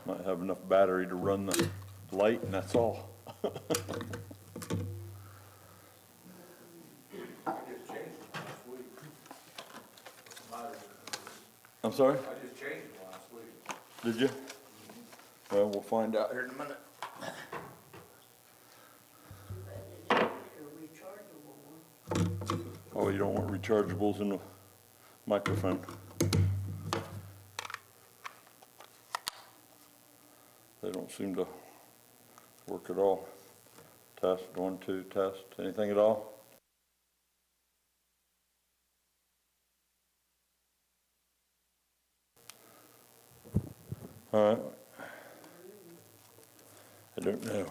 Might have enough battery to run the light, and that's all. I just changed it last week. I'm sorry? I just changed it last week. Did you? Well, we'll find out here in a minute. Oh, you don't want rechargeables in the microphone. They don't seem to work at all. Test, 1, 2, test. Anything at all? All right. I don't know.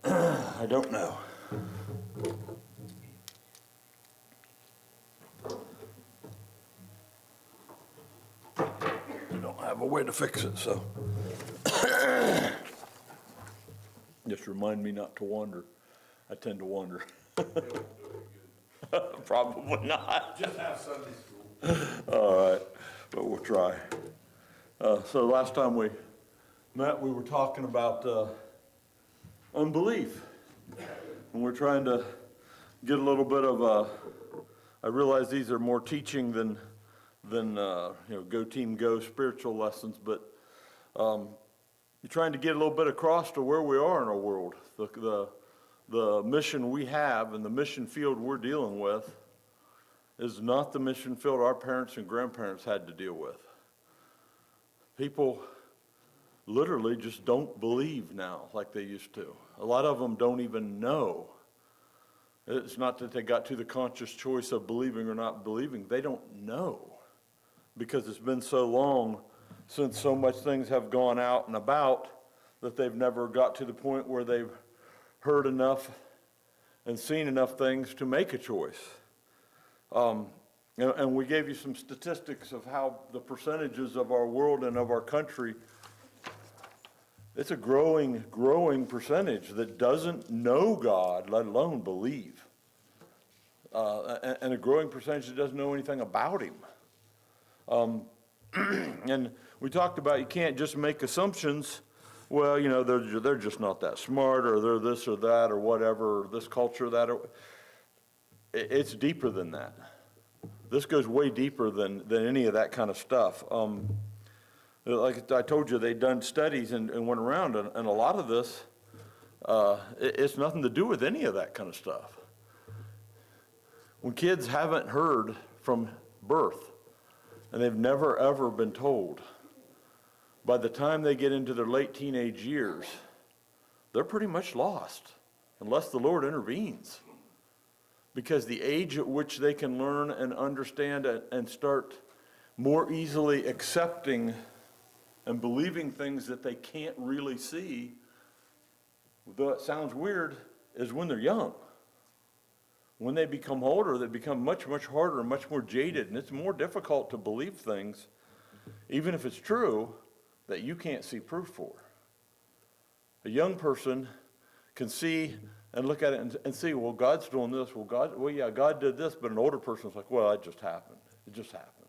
I don't know. We don't have a way to fix it, so. Just remind me not to wander. I tend to wander. It won't do any good. Probably not. Just have Sunday school. All right, but we'll try. So last time we met, we were talking about unbelief. And we're trying to get a little bit of I realize these are more teaching than go team go spiritual lessons, but you're trying to get a little bit across to where we are in our world. The mission we have and the mission field we're dealing with is not the mission field our parents and grandparents had to deal with. People literally just don't believe now like they used to. A lot of them don't even know. It's not that they got to the conscious choice of believing or not believing. They don't know because it's been so long since so much things have gone out and about that they've never got to the point where they've heard enough and seen enough things to make a choice. And we gave you some statistics of how the percentages of our world and of our country, it's a growing percentage that doesn't know God, let alone believe. And a growing percentage that doesn't know anything about him. And we talked about you can't just make assumptions. Well, they're just not that smart, or they're this or that, or whatever, or this culture, that. It's deeper than that. This goes way deeper than any of that kind of stuff. Like I told you, they'd done studies and went around, and a lot of this, it's nothing to do with any of that kind of stuff. When kids haven't heard from birth, and they've never ever been told, by the time they get into their late teenage years, they're pretty much lost, unless the Lord intervenes. Because the age at which they can learn and understand and start more easily accepting and believing things that they can't really see, though it sounds weird, is when they're young. When they become older, they become much, much harder and much more jaded, and it's more difficult to believe things, even if it's true, that you can't see proof for. A young person can see and look at it and see, well, God's doing this. God did this, but an older person's like, well, it just happened. It just happens.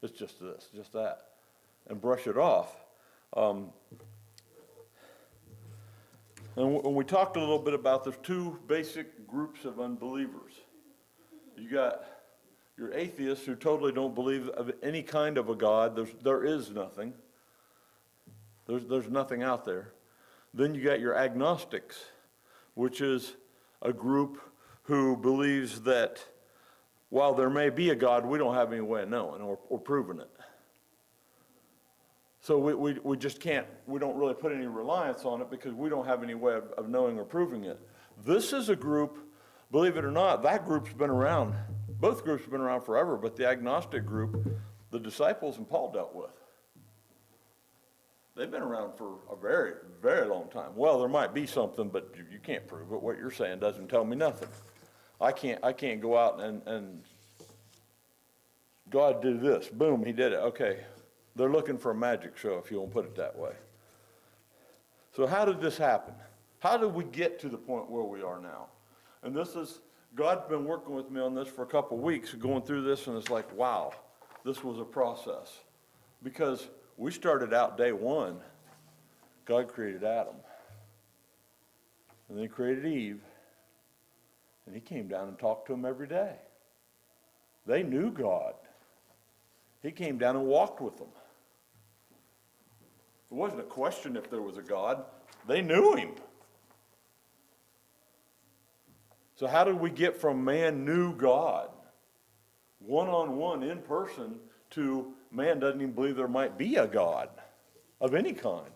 It's just this, just that. And brush it off. And we talked a little bit about there's two basic groups of unbelievers. You got your atheists who totally don't believe of any kind of a God. There is nothing. There's nothing out there. Then you got your agnostics, which is a group who believes that while there may be a God, we don't have any way of knowing or proving it. So we just can't, we don't really put any reliance on it because we don't have any way of knowing or proving it. This is a group, believe it or not, that group's been around, both groups have been around forever, but the agnostic group, the disciples and Paul dealt with. They've been around for a very, very long time. Well, there might be something, but you can't prove it. What you're saying doesn't tell me nothing. I can't go out and God did this. Boom, he did it. Okay. They're looking for a magic show, if you want to put it that way. So how did this happen? How did we get to the point where we are now? And this God's been working with me on this for a couple of weeks, going through this, and it's like, wow, this was a process. Because we started out day one, God created Adam. And then he created Eve. And he came down and talked to them every day. They knew God. He came down and walked with them. It wasn't a question if there was a God. They knew him. So how did we get from man knew God, one-on-one, in person, to man doesn't even believe there might be a God of any kind,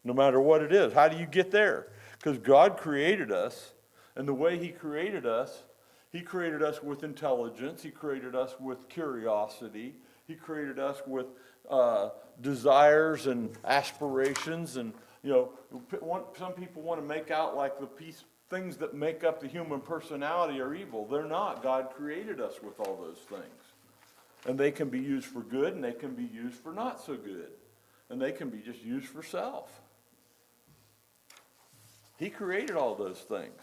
no matter what it is? How do you get there? Because God created us, and the way he created us with intelligence, he created us with curiosity, he created us with desires and aspirations, and some people want to make out like things that make up the human personality are evil. They're not. God created us with all those things. And they can be used for good, and they can be used for not so good. And they can be just used for self. He created all those things.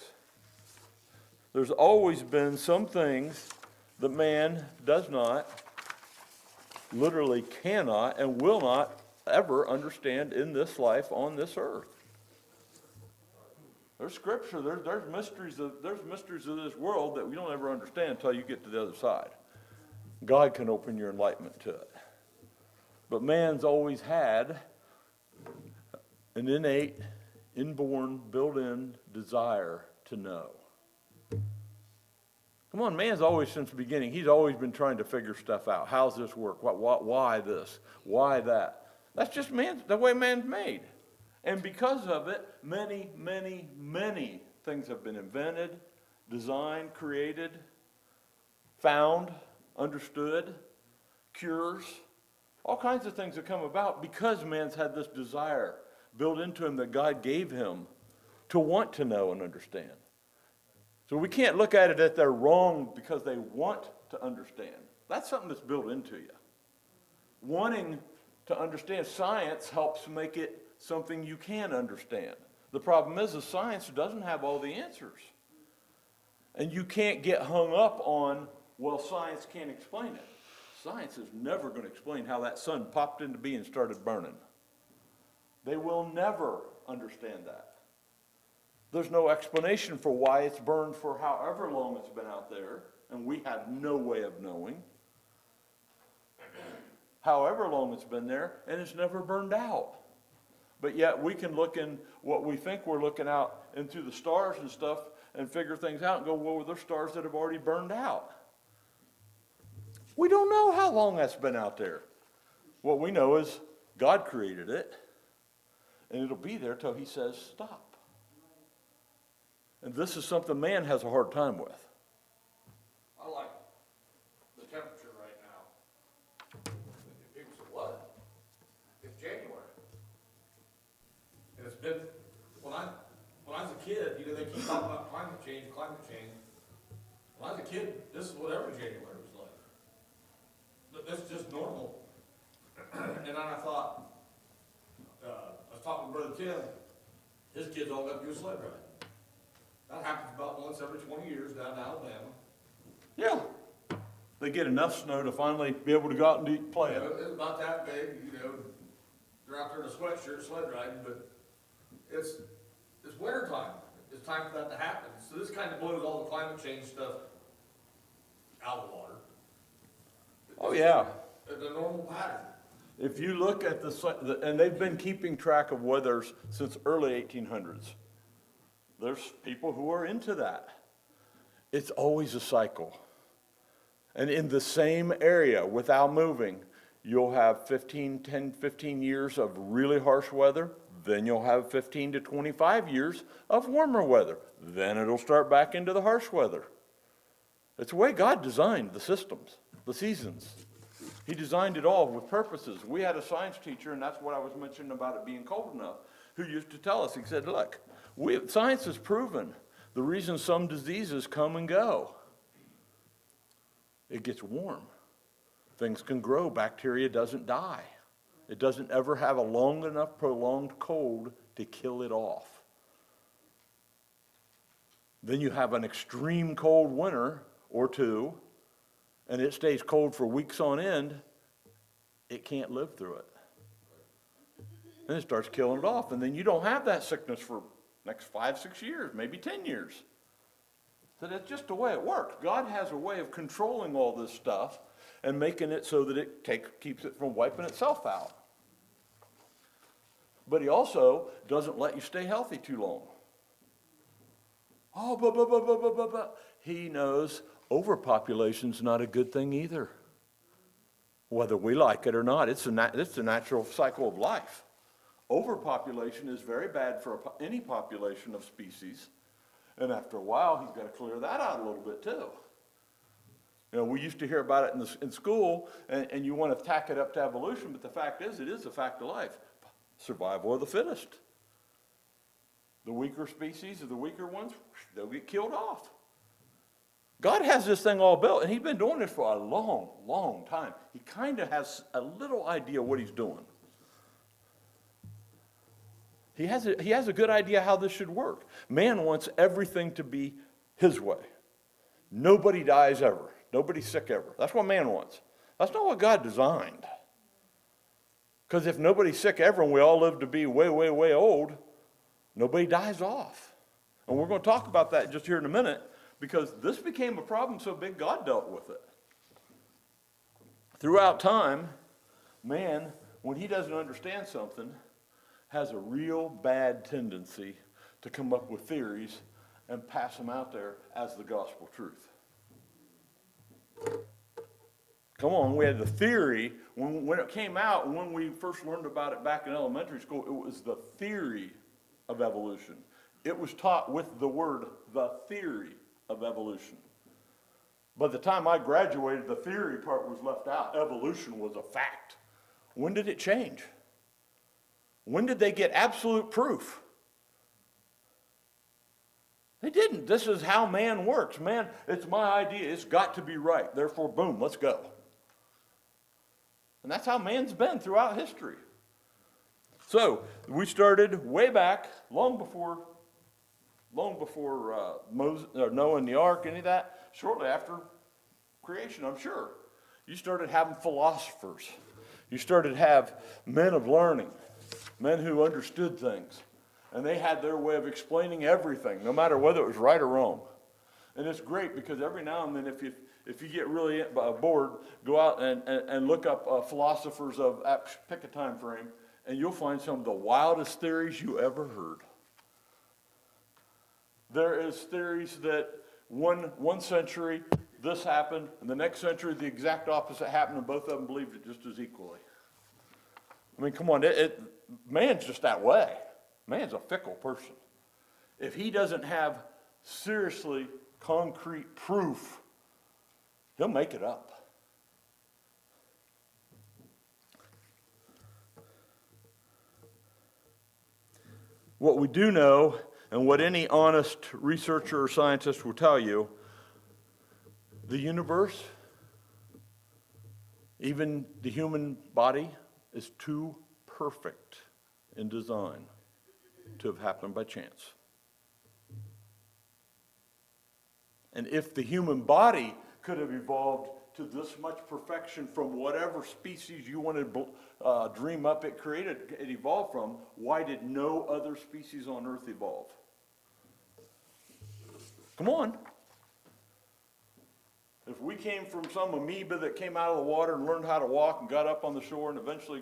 There's always been some things that man does not, literally cannot, and will not ever understand in this life on this earth. There's scripture, there's mysteries of this world that we don't ever understand until you get to the other side. God can open your enlightenment to it. But man's always had an innate, inborn, built-in desire to know. Come on, man's always, since the beginning, he's always been trying to figure stuff out. How's this work? Why this? Why that? That's just the way man's made. And because of it, many, many, many things have been invented, designed, created, found, understood, cures, all kinds of things have come about because man's had this desire built into him that God gave him to want to know and understand. So we can't look at it that they're wrong because they want to understand. That's something that's built into you. Wanting to understand, science helps make it something you can understand. The problem is science doesn't have all the answers. And you can't get hung up on, well, science can't explain it. Science is never going to explain how that sun popped into being and started burning. They will never understand that. There's no explanation for why it's burned for however long it's been out there, and we have no way of knowing. However long it's been there, and it's never burned out. But yet we can look in what we think we're looking out into the stars and stuff and figure things out and go, well, there's stars that have already burned out. We don't know how long that's been out there. What we know is God created it, and it'll be there till he says stop. And this is something man has a hard time with. I like the temperature right now. People say, what? It's January. And it's been, when I was a kid, they keep talking about climate change. When I was a kid, this is what every January was like. But that's just normal. And then I thought, I was talking to Brother Tim, his kids all got to do a sled ride. That happens about once every 20 years down in Alabama. Yeah. They get enough snow to finally be able to go out and play it. It's about that big, they're out there in a sweatshirt sled riding, but it's winter time. It's time for that to happen. So this kind of blows all the climate change stuff out of the water. Oh, yeah. It's a normal pattern. If you look at and they've been keeping track of weathers since early 1800s. There's people who are into that. It's always a cycle. And in the same area, without moving, you'll have 10, 15 years of really harsh weather. Then you'll have 15 to 25 years of warmer weather. Then it'll start back into the harsh weather. It's the way God designed the systems, the seasons. He designed it all with purposes. We had a science teacher, and that's what I was mentioning about it being cold enough, who used to tell us, he said, look, science has proven the reason some diseases come and go. It gets warm. Things can grow. Bacteria doesn't die. It doesn't ever have a long enough prolonged cold to kill it off. Then you have an extreme cold winter or two, and it stays cold for weeks on end, it can't live through it. And it starts killing it off, and then you don't have that sickness for next 5, 6 years, maybe 10 years. So that's just the way it works. God has a way of controlling all this stuff and making it so that it keeps it from wiping itself out. But he also doesn't let you stay healthy too long. Oh, but. He knows overpopulation's not a good thing either. Whether we like it or not, it's the natural cycle of life. Overpopulation is very bad for any population of species. And after a while, he's got to clear that out a little bit too. You know, we used to hear about it in school, and you want to tack it up to evolution, but the fact is, it is a fact of life. Survival of the fittest. The weaker species, or the weaker ones, they'll get killed off. God has this thing all built, and he's been doing this for a long, long time. He kind of has a little idea what he's doing. He has a good idea how this should work. Man wants everything to be his way. Nobody dies ever. Nobody's sick ever. That's what man wants. That's not what God designed. Because if nobody's sick ever and we all live to be way, way, way old, nobody dies off. And we're going to talk about that just here in a minute, because this became a problem so big God dealt with it. Throughout time, man, when he doesn't understand something, has a real bad tendency to come up with theories and pass them out there as the gospel truth. Come on, we had the theory, when it came out, when we first learned about it back in elementary school, it was the theory of evolution. It was taught with the word, the theory of evolution. By the time I graduated, the theory part was left out. Evolution was a fact. When did it change? When did they get absolute proof? They didn't. This is how man works. Man, it's my idea. It's got to be right. Therefore, boom, let's go. And that's how man's been throughout history. So, we started way back, long before Moses, or Noah and the ark, any of that, shortly after creation, I'm sure. You started having philosophers. You started to have men of learning. Men who understood things. And they had their way of explaining everything, no matter whether it was right or wrong. And it's great because every now and then, if you get really bored, go out and look up philosophers of, pick a time frame, and you'll find some of the wildest theories you ever heard. There is theories that one century this happened, and the next century the exact opposite happened, and both of them believed it just as equally. I mean, come on, man's just that way. Man's a fickle person. If he doesn't have seriously concrete proof, he'll make it up. What we do know, and what any honest researcher or scientist will tell you, the universe, even the human body, is too perfect in design to have happened by chance. And if the human body could have evolved to this much perfection from whatever species you wanted to dream up it evolved from, why did no other species on Earth evolve? Come on. If we came from some amoeba that came out of the water and learned how to walk and got up on the shore and eventually,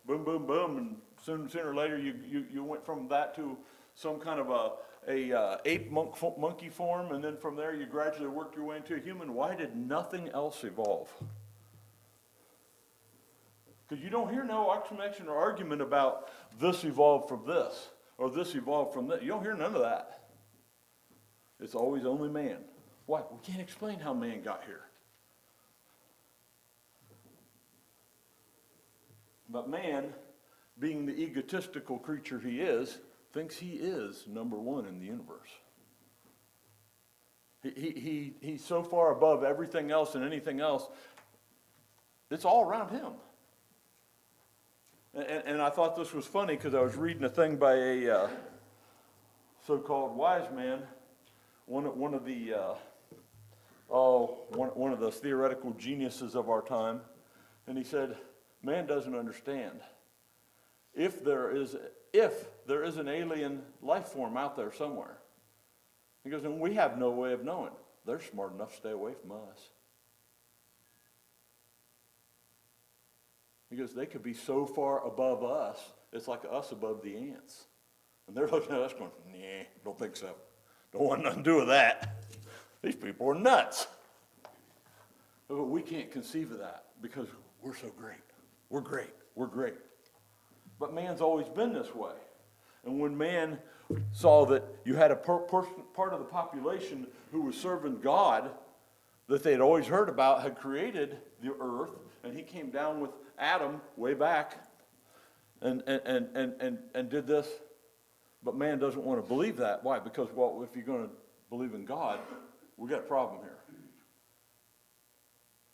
boom, boom, boom, and sooner or later you went from that to some kind of a ape monkey form, and then from there you gradually worked your way into a human. Why did nothing else evolve? Because you don't hear no explanation or argument about this evolved from this or this evolved from that. You don't hear none of that. It's always only man. Why? We can't explain how man got here. But man, being the egotistical creature he is, thinks he is number one in the universe. He's so far above everything else and anything else, it's all around him. And I thought this was funny because I was reading a thing by a so-called wise man one of the theoretical geniuses of our time, and he said, man doesn't understand. If there is an alien life form out there somewhere, he goes, and we have no way of knowing. They're smart enough to stay away from us. He goes, they could be so far above us, it's like us above the ants. And they're looking at us going, nah, don't think so. Don't want nothing to do with that. These people are nuts. But we can't conceive of that because we're so great. We're great. We're great. But man's always been this way. And when man saw that you had a part of the population who was serving God that they'd always heard about had created the earth, and he came down with Adam way back and did this, but man doesn't want to believe that. Why? Because, well, if you're going to believe in God, we got a problem here.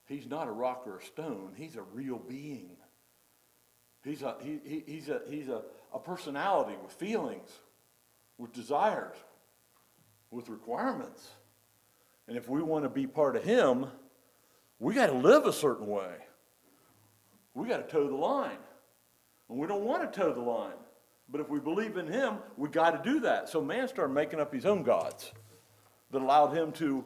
He's not a rock or a stone. He's a real being. He's a personality with feelings, with desires, with requirements. And if we want to be part of him, we got to live a certain way. We got to toe the line. And we don't want to toe the line. But if we believe in him, we got to do that. So man started making up his own gods that allowed him to,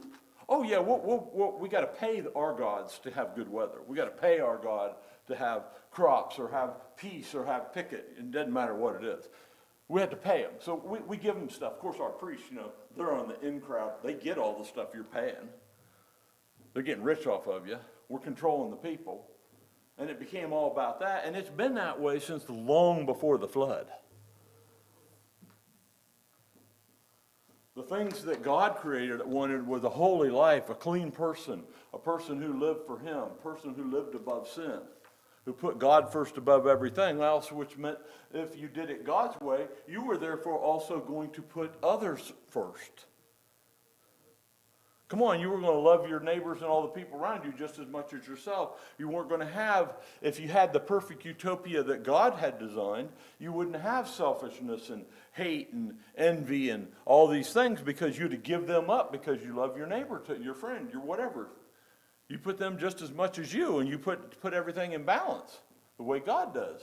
oh yeah, we got to pay our gods to have good weather. We got to pay our God to have crops or have peace or have picket. It doesn't matter what it is. We have to pay them. So we give them stuff. Of course, our priests, they're on the in crowd. They get all the stuff you're paying. They're getting rich off of you. We're controlling the people. And it became all about that. And it's been that way since long before the flood. The things that God created wanted was a holy life, a clean person, a person who lived for him, a person who lived above sin, who put God first above everything else, which meant if you did it God's way, you were therefore also going to put others first. Come on, you were going to love your neighbors and all the people around you just as much as yourself. You weren't going to have, if you had the perfect utopia that God had designed, you wouldn't have selfishness and hate and envy and all these things because you'd give them up because you love your neighbor, your friend, your whatever. You put them just as much as you, and you put everything in balance the way God does.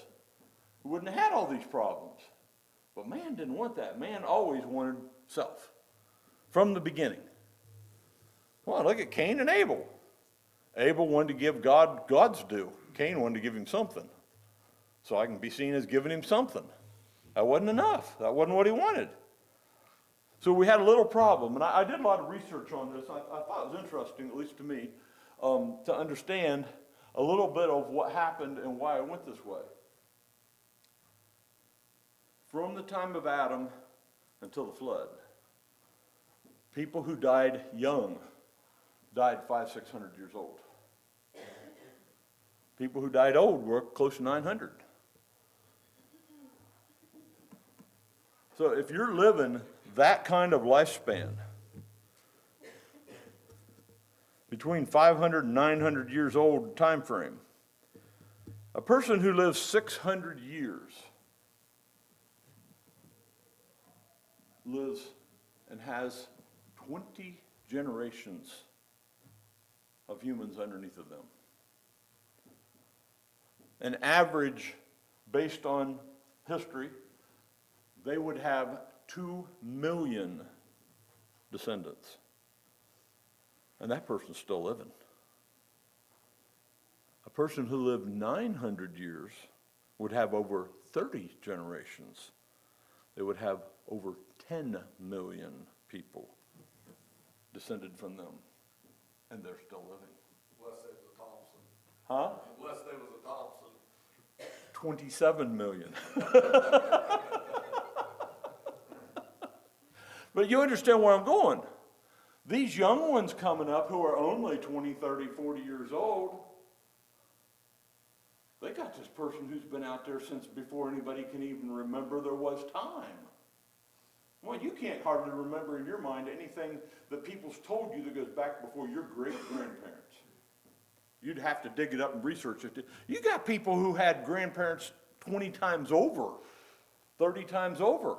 We wouldn't have had all these problems. But man didn't want that. Man always wanted self from the beginning. Well, look at Cain and Abel. Abel wanted to give God God's due. Cain wanted to give him something. So I can be seen as giving him something. That wasn't enough. That wasn't what he wanted. So we had a little problem. And I did a lot of research on this. I thought it was interesting, at least to me, to understand a little bit of what happened and why it went this way. From the time of Adam until the flood, people who died young died 500-600 years old. People who died old were close to 900. So if you're living that kind of lifespan, between 500 and 900 years old time frame, a person who lives 600 years lives and has 20 generations of humans underneath of them. An average, based on history, they would have 2 million descendants. And that person's still living. A person who lived 900 years would have over 30 generations. They would have over 10 million people descended from them. And they're still living. Unless they was a Thompson. Huh? Unless they was a Thompson. 27 million. But you understand where I'm going. These young ones coming up who are only 20, 30, 40 years old, they got this person who's been out there since before anybody can even remember there was time. Well, you can't hardly remember in your mind anything that people's told you that goes back before your great-grandparents. You'd have to dig it up and research it. You got people who had grandparents 20 times over, 30 times over.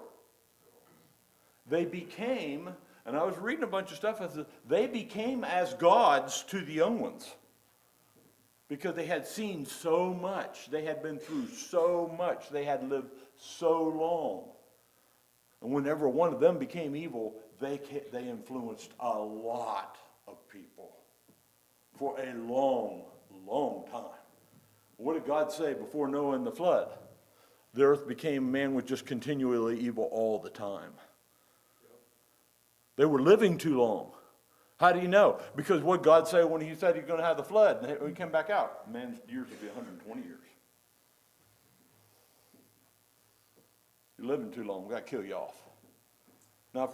They became And I was reading a bunch of stuff, and it said they became as gods to the young ones. Because they had seen so much. They had been through so much. They had lived so long. And whenever one of them became evil, they influenced a lot of people for a long, long time. What did God say before Noah and the flood? The earth became, man was just continually evil all the time. They were living too long. How do you know? Because what God said when he said he's going to have the flood, and we came back out, man's years would be 120 years. You're living too long, we've got to kill you off. Now,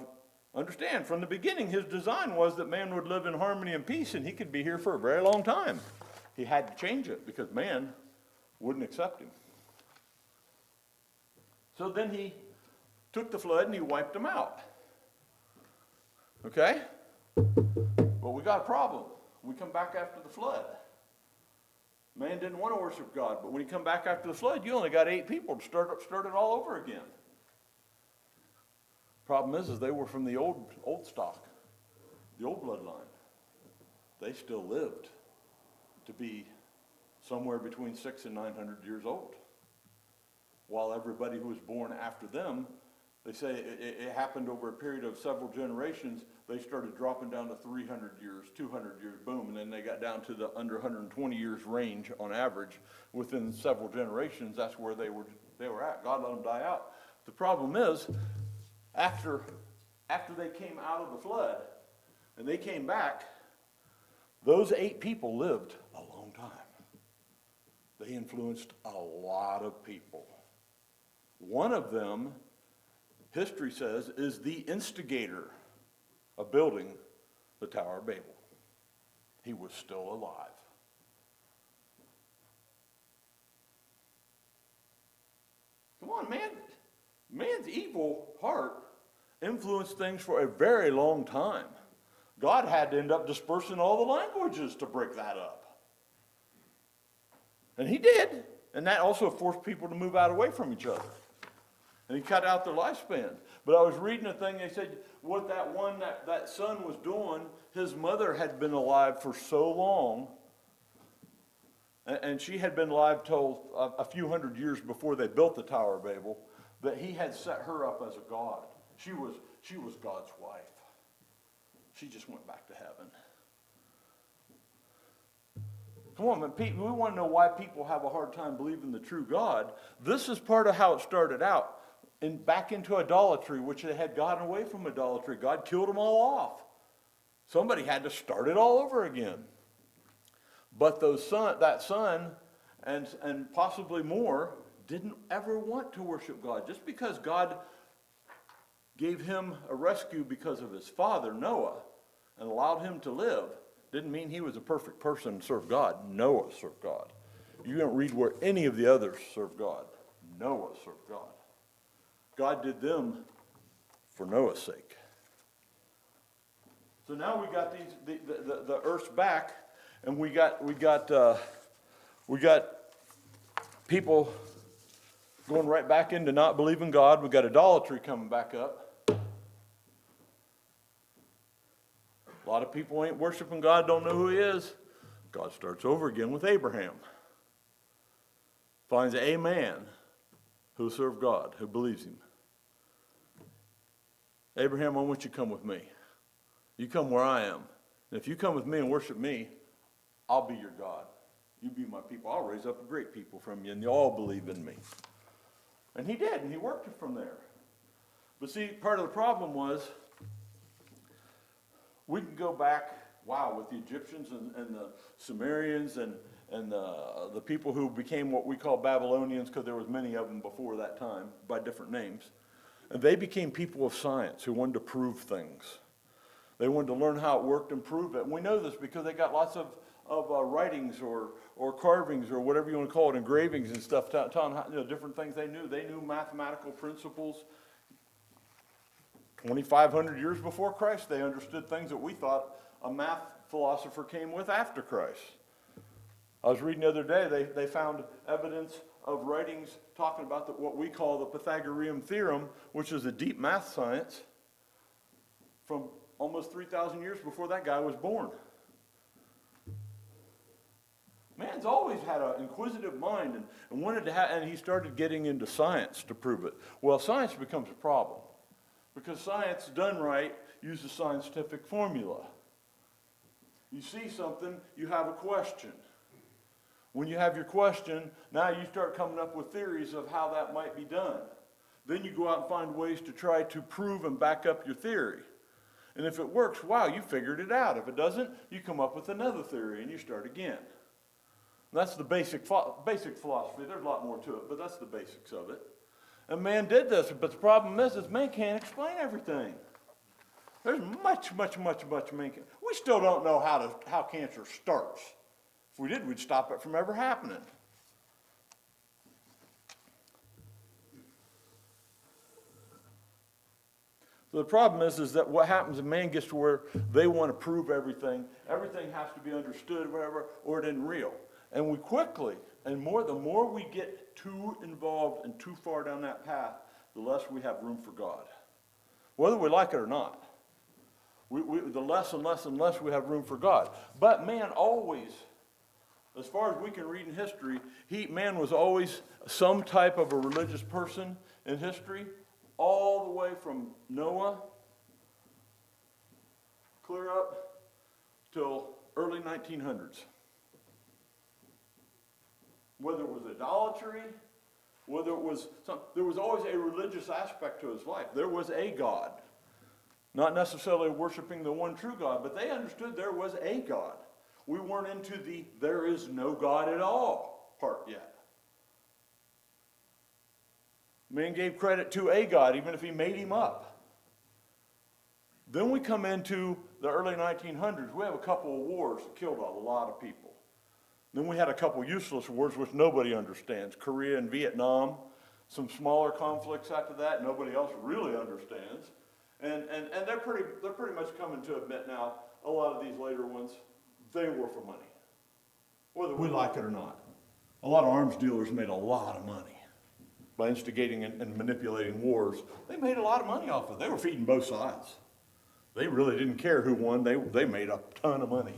understand, from the beginning, his design was that man would live in harmony and peace, and he could be here for a very long time. He had to change it because man wouldn't accept him. So then he took the flood and he wiped them out. Okay? But we got a problem. We come back after the flood. Man didn't want to worship God, but when you come back after the flood, you only got 8 people to start it all over again. Problem is they were from the old stock, the old bloodline. They still lived to be somewhere between 600 and 900 years old. While everybody who was born after them, they say it happened over a period of several generations. They started dropping down to 300 years, 200 years, boom, and then they got down to the under 120 years range on average. Within several generations, that's where they were at. God let them die out. The problem is, after they came out of the flood and they came back, those 8 people lived a long time. They influenced a lot of people. One of them, history says, is the instigator of building the Tower of Babel. He was still alive. Come on, man. Man's evil heart influenced things for a very long time. God had to end up dispersing all the languages to break that up. And he did. And that also forced people to move out away from each other. And he cut out their lifespan. But I was reading a thing, they said what that son was doing, his mother had been alive for so long, and she had been alive till a few hundred years before they built the Tower of Babel, that he had set her up as a god. She was God's wife. She just went back to heaven. Come on, man, we want to know why people have a hard time believing the true God. This is part of how it started out. And back into idolatry, which they had gotten away from idolatry. God killed them all off. Somebody had to start it all over again. But that son, and possibly more, didn't ever want to worship God. Just because God gave him a rescue because of his father, Noah, and allowed him to live, didn't mean he was a perfect person to serve God. Noah served God. You don't read where any of the others served God. Noah served God. God did them for Noah's sake. So now we got the earth's back, and we got people going right back into not believing God. We got idolatry coming back up. A lot of people ain't worshiping God, don't know who he is. God starts over again with Abraham. Finds a man who served God, who believes him. Abraham, I want you to come with me. You come where I am. And if you come with me and worship me, I'll be your God. You be my people. I'll raise up a great people from you, and you all believe in me. And he did, and he worked it from there. But see, part of the problem was, we can go back, with the Egyptians and the Sumerians and the people who became what we call Babylonians, because there was many of them before that time by different names. And they became people of science who wanted to prove things. They wanted to learn how it worked and prove it. And we know this because they got lots of writings or carvings or whatever you want to call it, engravings and stuff, telling how, different things they knew. They knew mathematical principles. 2,500 years before Christ, they understood things that we thought a math philosopher came with after Christ. I was reading the other day, they found evidence of writings talking about what we call the Pythagorean theorem, which is a deep math science from almost 3,000 years before that guy was born. Man's always had an inquisitive mind and wanted to and he started getting into science to prove it. Well, science becomes a problem because science done right uses scientific formula. You see something, you have a question. When you have your question, now you start coming up with theories of how that might be done. Then you go out and find ways to try to prove and back up your theory. And if it works, wow, you figured it out. If it doesn't, you come up with another theory and you start again. That's the basic philosophy. There's a lot more to it, but that's the basics of it. And man did this, but the problem is man can't explain everything. There's much man can't. We still don't know how cancer starts. If we did, we'd stop it from ever happening. So the problem is that what happens is man gets to where they want to prove everything. Everything has to be understood, whatever, or it isn't real. And we quickly, the more we get too involved and too far down that path, the less we have room for God. Whether we like it or not. The less and less we have room for God. But man always, as far as we can read in history, man was always some type of a religious person in history, all the way from Noah, clear up till early 1900s. Whether it was idolatry, whether it was there was always a religious aspect to his life. There was a God. Not necessarily worshiping the one true God, but they understood there was a God. We weren't into the there is no God at all part yet. Man gave credit to a God, even if he made him up. Then we come into the early 1900s. We have a couple of wars that killed a lot of people. Then we had a couple useless wars which nobody understands. Korea and Vietnam. Some smaller conflicts after that nobody else really understands. And they're pretty much coming to admit now, a lot of these later ones, they were for money. Whether we like it or not. A lot of arms dealers made a lot of money by instigating and manipulating wars. They made a lot of money off of it. They were feeding both sides. They really didn't care who won. They made a ton of money.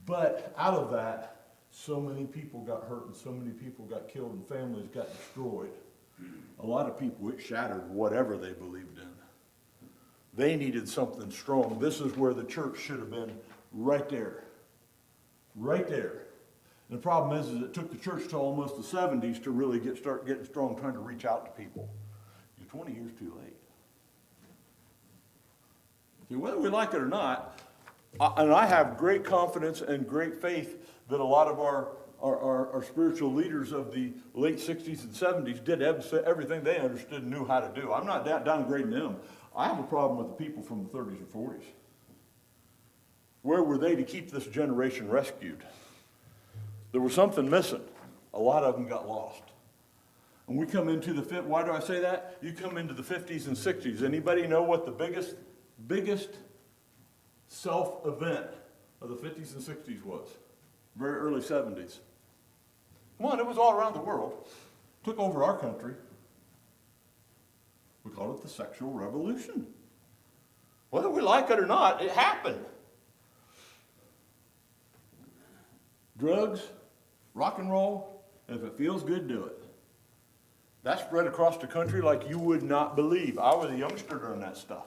But out of that, so many people got hurt and so many people got killed and families got destroyed. A lot of people, it shattered whatever they believed in. They needed something strong. This is where the church should have been, right there. Right there. And the problem is it took the church till almost the 70s to really start getting strong, trying to reach out to people. You're 20 years too late. See, whether we like it or not, and I have great confidence and great faith that a lot of our spiritual leaders of the late 60s and 70s did everything they understood and knew how to do. I'm not downgrading them. I have a problem with the people from the 30s and 40s. Where were they to keep this generation rescued? There was something missing. A lot of them got lost. And we come into why do I say that? You come into the 50s and 60s. Anybody know what the biggest self-event of the 50s and 60s was? Very early 70s. Come on, it was all around the world. Took over our country. We call it the sexual revolution. Whether we like it or not, it happened. Drugs, rock and roll, and if it feels good, do it. That spread across the country like you would not believe. I was a youngster during that stuff.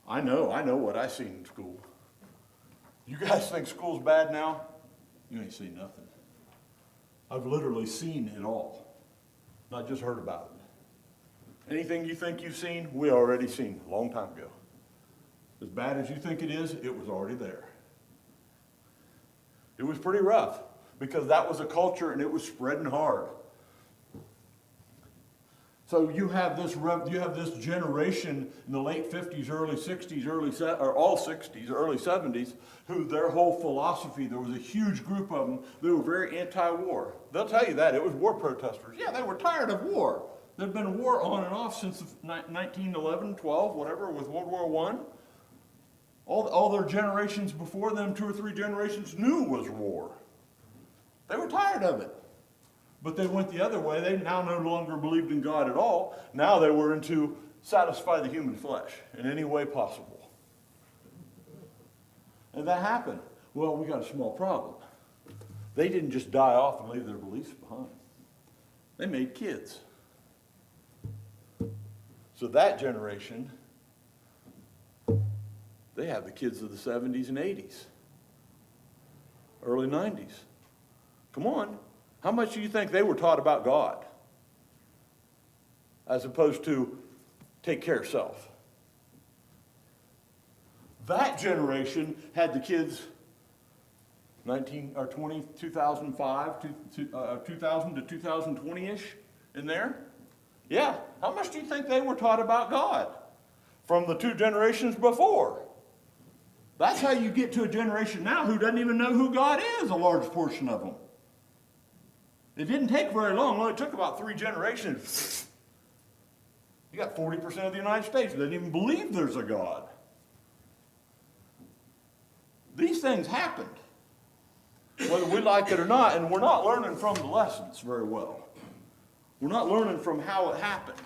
I know what I seen in school. You guys think school's bad now? You ain't seen nothing. I've literally seen it all, not just heard about it. Anything you think you've seen, we already seen a long time ago. As bad as you think it is, it was already there. It was pretty rough because that was a culture and it was spreading hard. So you have this generation in the late 50s, early 60s, all 60s, early 70s, who their whole philosophy, there was a huge group of them that were very anti-war. They'll tell you that. It was war protesters. Yeah, they were tired of war. There'd been war on and off since 1911, 12, whatever, with World War I. All their generations before them, 2 or 3 generations, knew was war. They were tired of it. But they went the other way. They now no longer believed in God at all. Now they were into satisfy the human flesh in any way possible. And that happened. Well, we got a small problem. They didn't just die off and leave their beliefs behind. They made kids. So that generation, they have the kids of the 70s and 80s, early 90s. Come on. How much do you think they were taught about God? As opposed to take care of self. That generation had the kids 2005, 2000 to 2020-ish in there. Yeah, how much do you think they were taught about God from the two generations before? That's how you get to a generation now who doesn't even know who God is, a large portion of them. It didn't take very long. Well, it took about 3 generations. You got 40% of the United States that doesn't even believe there's a God. These things happened, whether we like it or not, and we're not learning from the lessons very well. We're not learning from how it happened.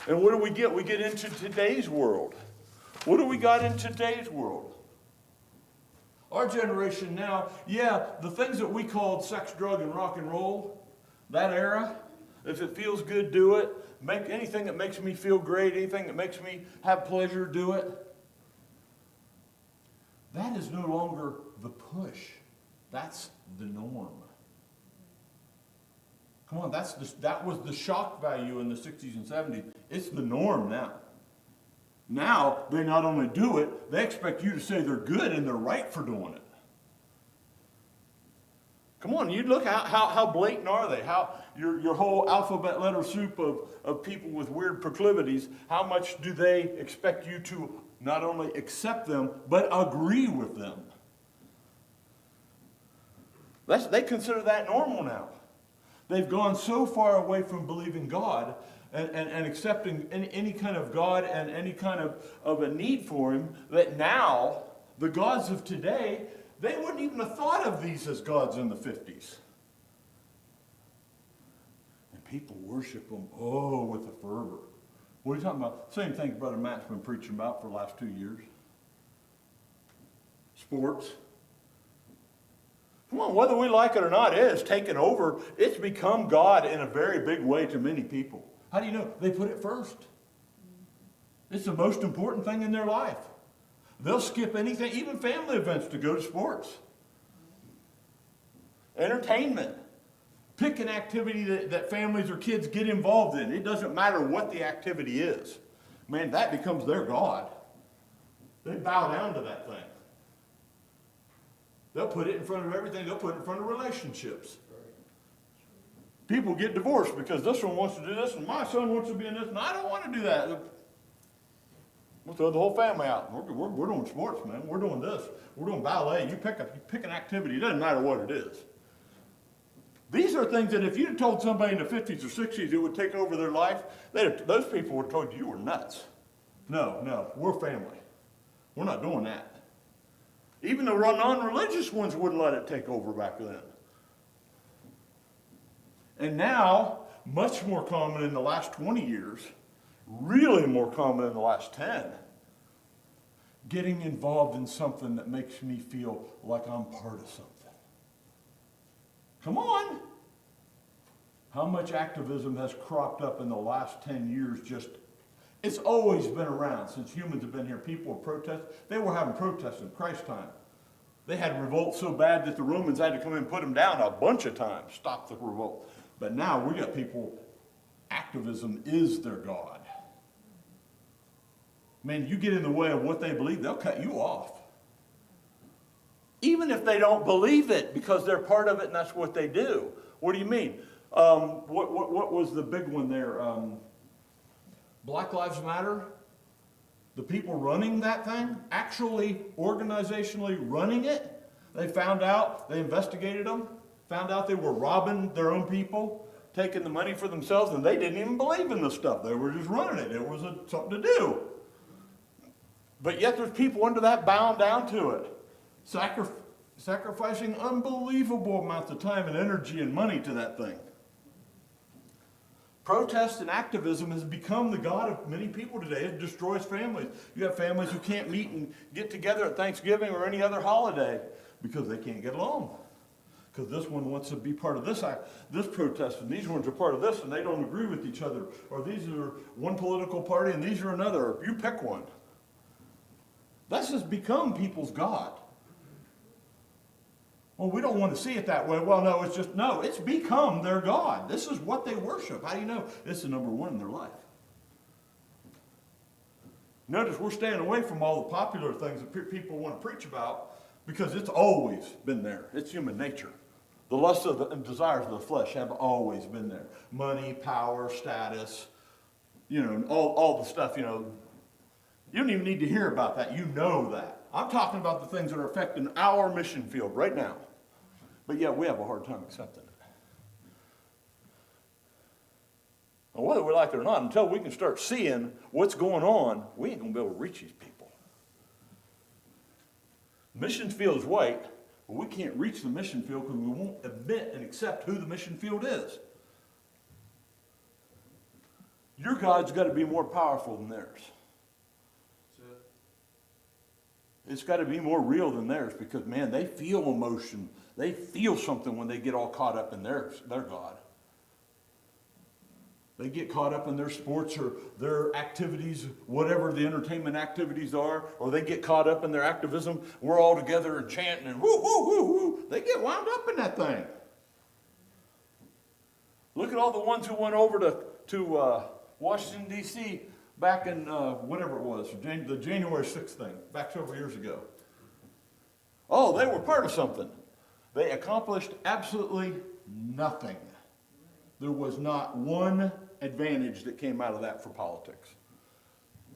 And what do we get? We get into today's world. What do we got in today's world? Our generation now, yeah, the things that we called sex, drug, and rock and roll, that era, if it feels good, do it. Make anything that makes me feel great, anything that makes me have pleasure, do it. That is no longer the push. That's the norm. Come on, that was the shock value in the 60s and 70s. It's the norm now. Now, they not only do it, they expect you to say they're good and they're right for doing it. Come on, you look how blatant are they? How your whole alphabet letter soup of people with weird proclivities, how much do they expect you to not only accept them, but agree with them? They consider that normal now. They've gone so far away from believing God and accepting any kind of God and any kind of a need for Him that now the gods of today, they wouldn't even have thought of these as gods in the 50s. And people worship them, with a fervor. What are you talking about? Same thing Brother Matt's been preaching about for the last 2 years. Sports. Come on, whether we like it or not, it has taken over. It's become God in a very big way to many people. How do you know? They put it first. It's the most important thing in their life. They'll skip anything, even family events, to go to sports. Entertainment. Pick an activity that families or kids get involved in. It doesn't matter what the activity is. Man, that becomes their God. They bow down to that thing. They'll put it in front of everything. They'll put it in front of relationships. People get divorced because this one wants to do this and my son wants to be in this and I don't want to do that. We'll throw the whole family out. We're doing sports, man. We're doing this. We're doing ballet. You pick an activity. It doesn't matter what it is. These are things that if you'd have told somebody in the 50s or 60s it would take over their life, those people would have told you were nuts. No, we're family. We're not doing that. Even the non-religious ones wouldn't let it take over back then. And now, much more common in the last 20 years, really more common in the last 10, getting involved in something that makes me feel like I'm part of something. Come on. How much activism has cropped up in the last 10 years? It's always been around since humans have been here. People have protested. They were having protests in Christ's time. They had revolts so bad that the Romans had to come in and put them down a bunch of times, stop the revolt. But now we got people, activism is their God. Man, you get in the way of what they believe, they'll cut you off. Even if they don't believe it, because they're part of it and that's what they do. What do you mean? What was the big one there? Black Lives Matter? The people running that thing, actually organizationally running it, they found out, they investigated them, found out they were robbing their own people, taking the money for themselves, and they didn't even believe in this stuff. They were just running it. It was something to do. But yet there's people under that bound down to it, sacrificing unbelievable amounts of time and energy and money to that thing. Protest and activism has become the god of many people today. It destroys families. You have families who can't meet and get together at Thanksgiving or any other holiday because they can't get along. Because this one wants to be part of this protest, and these ones are part of this, and they don't agree with each other. Or these are one political party, and these are another. You pick one. That's just become people's god. Well, we don't want to see it that way. Well, no, it's become their god. This is what they worship. How do you know? This is number one in their life. Notice we're staying away from all the popular things that people want to preach about because it's always been there. It's human nature. The lusts and desires of the flesh have always been there. Money, power, status, all the stuff, You don't even need to hear about that. You know that. I'm talking about the things that are affecting our mission field right now. But yet we have a hard time accepting it. And whether we like it or not, until we can start seeing what's going on, we ain't going to be able to reach these people. Mission field is white, but we can't reach the mission field because we won't admit and accept who the mission field is. Your God's got to be more powerful than theirs. It's got to be more real than theirs because, man, they feel emotion. They feel something when they get all caught up in their God. They get caught up in their sports or their activities, whatever the entertainment activities are, or they get caught up in their activism. We're all together and chanting and woo, woo, woo, woo. They get wound up in that thing. Look at all the ones who went over to Washington, D.C., back in whatever it was, the January 6th thing, back several years ago. Oh, they were part of something. They accomplished absolutely nothing. There was not one advantage that came out of that for politics.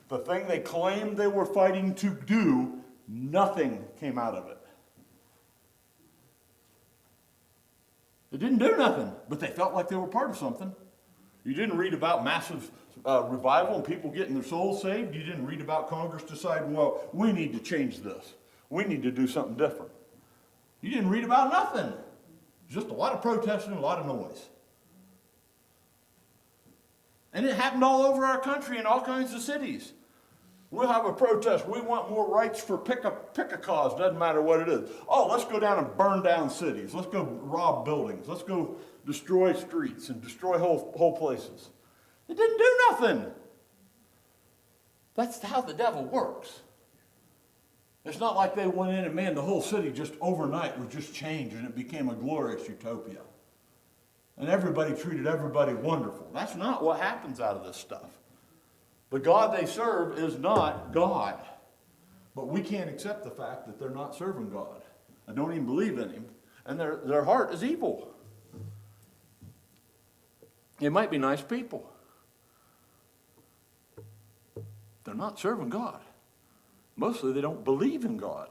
The thing they claimed they were fighting to do, nothing came out of it. It didn't do nothing, but they felt like they were part of something. You didn't read about massive revival and people getting their souls saved. You didn't read about Congress deciding, well, we need to change this. We need to do something different. You didn't read about nothing. Just a lot of protesting, a lot of noise. And it happened all over our country in all kinds of cities. We'll have a protest. We want more rights for pick a cause. Doesn't matter what it is. Oh, let's go down and burn down cities. Let's go rob buildings. Let's go destroy streets and destroy whole places. It didn't do nothing. That's how the devil works. It's not like they went in and, man, the whole city just overnight was just changed and it became a glorious utopia. And everybody treated everybody wonderful. That's not what happens out of this stuff. The God they serve is not God. But we can't accept the fact that they're not serving God and don't even believe in Him. And their heart is evil. They might be nice people. They're not serving God. Mostly they don't believe in God.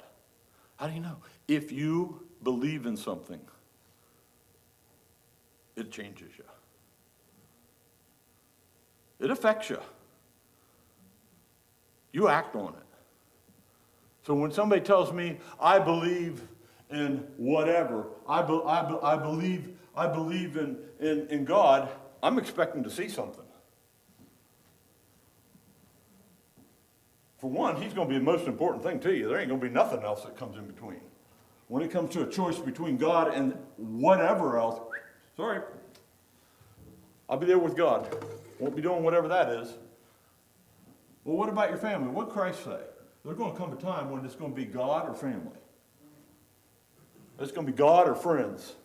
How do you know? If you believe in something, it changes you. It affects you. You act on it. So when somebody tells me, I believe in whatever, I believe in God, I'm expecting to see something. For one, He's going to be the most important thing to you. There ain't going to be nothing else that comes in between. When it comes to a choice between God and whatever else, sorry, I'll be there with God. Won't be doing whatever that is. Well, what about your family? What did Christ say? There's going to come a time when it's going to be God or family. It's going to be God or friends.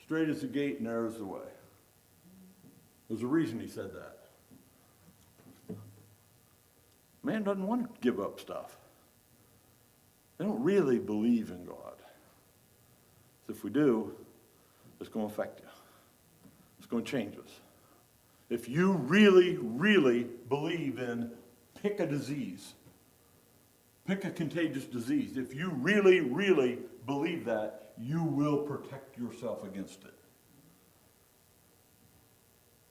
Straight is the gate, narrow is the way. There's a reason He said that. Man doesn't want to give up stuff. They don't really believe in God. So if we do, it's going to affect you. It's going to change us. If you really, really believe in, pick a disease, pick a contagious disease. If you really, really believe that, you will protect yourself against it.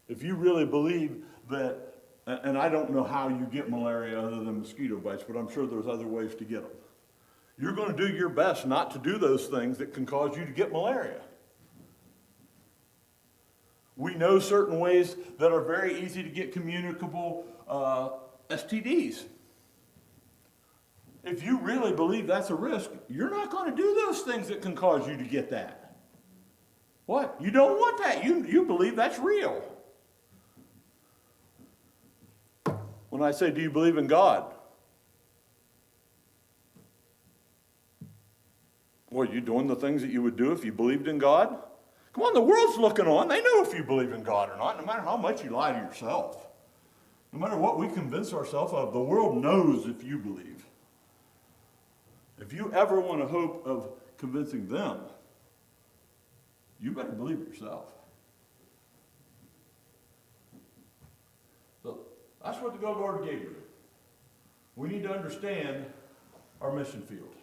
If you really believe that, and I don't know how you get malaria other than mosquito bites, but I'm sure there's other ways to get them. You're going to do your best not to do those things that can cause you to get malaria. We know certain ways that are very easy to get communicable STDs. If you really believe that's a risk, you're not going to do those things that can cause you to get that. What? You don't want that. You believe that's real. When I say, do you believe in God? Well, are you doing the things that you would do if you believed in God? Come on, the world's looking on. They know if you believe in God or not, no matter how much you lie to yourself. No matter what we convince ourselves of, the world knows if you believe. If you ever want a hope of convincing them, you better believe it yourself. So that's what the Lord gave you. We need to understand our mission field.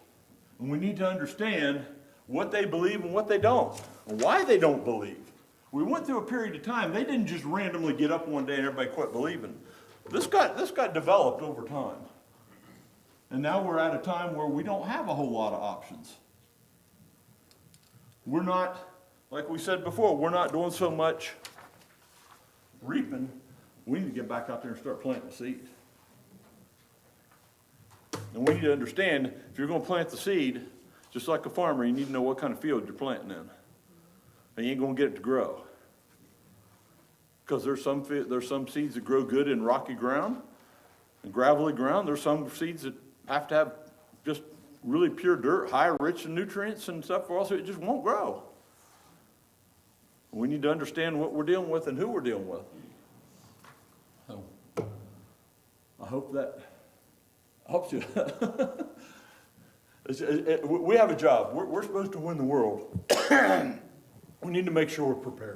And we need to understand what they believe and what they don't, and why they don't believe. We went through a period of time, they didn't just randomly get up one day and everybody quit believing. This got developed over time. And now we're at a time where we don't have a whole lot of options. We're not, like we said before, we're not doing so much reaping. We need to get back out there and start planting the seed. And we need to understand, if you're going to plant the seed, just like a farmer, you need to know what kind of field you're planting in. And you ain't going to get it to grow. Because there's some seeds that grow good in rocky ground and gravelly ground. There's some seeds that have to have just really pure dirt, high rich in nutrients and stuff, or else it just won't grow. We need to understand what we're dealing with and who we're dealing with. So, I hope that helps you. We have a job. We're supposed to win the world. We need to make sure we're prepared.